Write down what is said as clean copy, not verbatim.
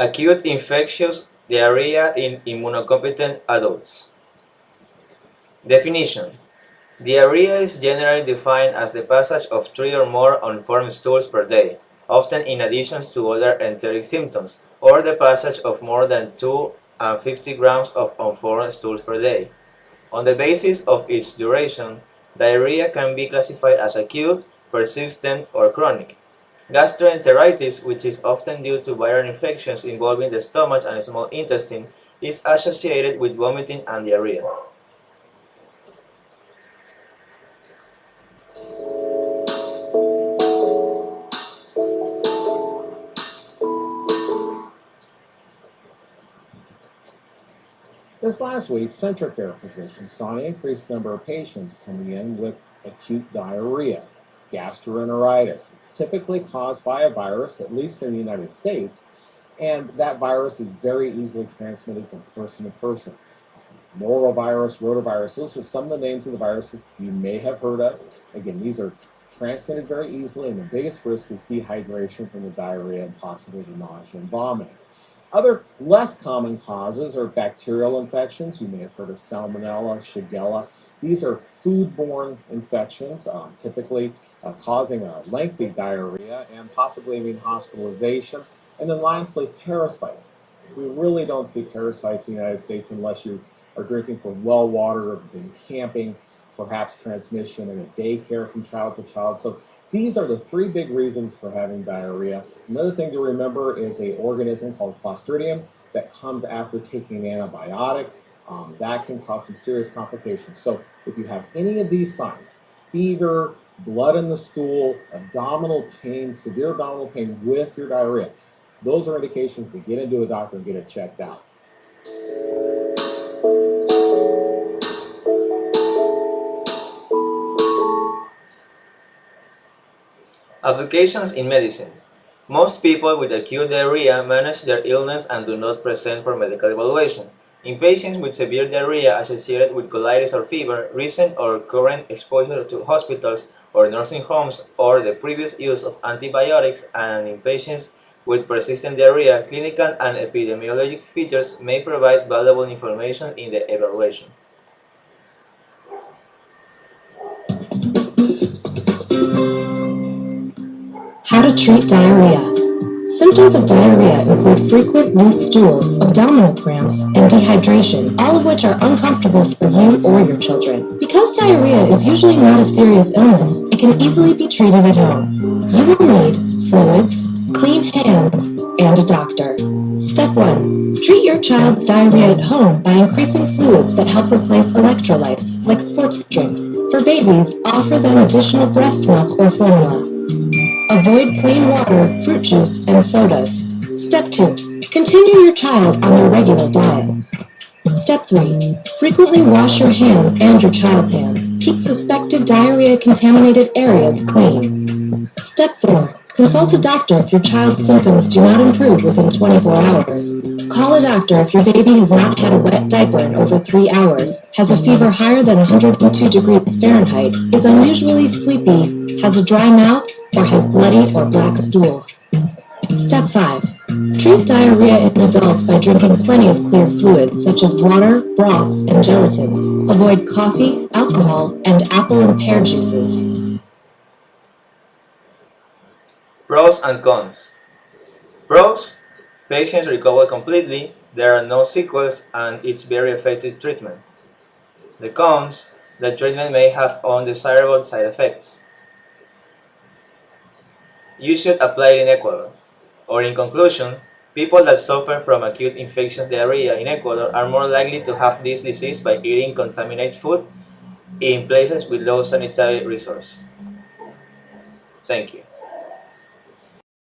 Acute infectious diarrhea in immunocompetent adults. Definition: diarrhea is generally defined as the passage of 3 or more unformed stools per day, often in addition to other enteric symptoms, or the passage of more than 250 grams of unformed stools per day. On the basis of its duration, diarrhea can be classified as acute, persistent, or chronic. Gastroenteritis, which is often due to viral infections involving the stomach and small intestine, is associated with vomiting and diarrhea. This last week, Central Care physicians saw an increased number of patients coming in with acute diarrhea, gastroenteritis. It's typically caused by a virus, at least in the United States, and that virus is very easily transmitted from person to person. Norovirus, rotavirus, those are some of the names of the viruses you may have heard of. Again, these are transmitted very easily, and the biggest risk is dehydration from the diarrhea and possibly the nausea and vomiting. Other less common causes are bacterial infections. You may have heard of Salmonella, Shigella. These are foodborne infections, typically causing a lengthy diarrhea and possibly even hospitalization. And then lastly, parasites. We really don't see parasites in the United States unless you are drinking from well water or been camping, perhaps transmission in a daycare from child to child. So these are the 3 big reasons for having diarrhea. Another thing to remember is an organism called Clostridium that comes after taking an antibiotic. That can cause some serious complications. So if you have any of these signs, fever, blood in the stool, abdominal pain, severe abdominal pain with your diarrhea, those are indications to get into a doctor and get it checked out. Applications in medicine. Most people with acute diarrhea manage their illness and do not present for medical evaluation. In patients with severe diarrhea associated with colitis or fever, recent or current exposure to hospitals or nursing homes, or the previous use of antibiotics, and in patients with persistent diarrhea, clinical and epidemiologic features may provide valuable information in the evaluation. How to treat diarrhea. Symptoms of diarrhea include frequent loose stools, abdominal cramps, and dehydration, all of which are uncomfortable for you or your children. Because diarrhea is usually not a serious illness, it can easily be treated at home. You will need fluids, clean hands, and a doctor. Step 1. Treat your child's diarrhea at home by increasing fluids that help replace electrolytes, like sports drinks. For babies, offer them additional breast milk or formula. Avoid plain water, fruit juice, and sodas. Step 2. Continue your child on their regular diet. Step 3. Frequently wash your hands and your child's hands. Keep suspected diarrhea-contaminated areas clean. Step 4. Consult a doctor if your child's symptoms do not improve within 24 hours. Call a doctor if your baby has not had a wet diaper in over 3 hours, has a fever higher than 102 degrees Fahrenheit, is unusually sleepy, has a dry mouth, or has bloody or black stools. Step 5. Treat diarrhea in adults by drinking plenty of clear fluids such as water, broths, and gelatins. Avoid coffee, alcohol, and apple and pear juices. Pros and cons. Pros: patients recover completely, there are no sequels, and it's very effective treatment. The cons: the treatment may have undesirable side effects. You should apply it in Ecuador. Or in conclusion, people that suffer from acute infectious diarrhea in Ecuador are more likely to have this disease by eating contaminated food in places with low sanitary resources. Thank you.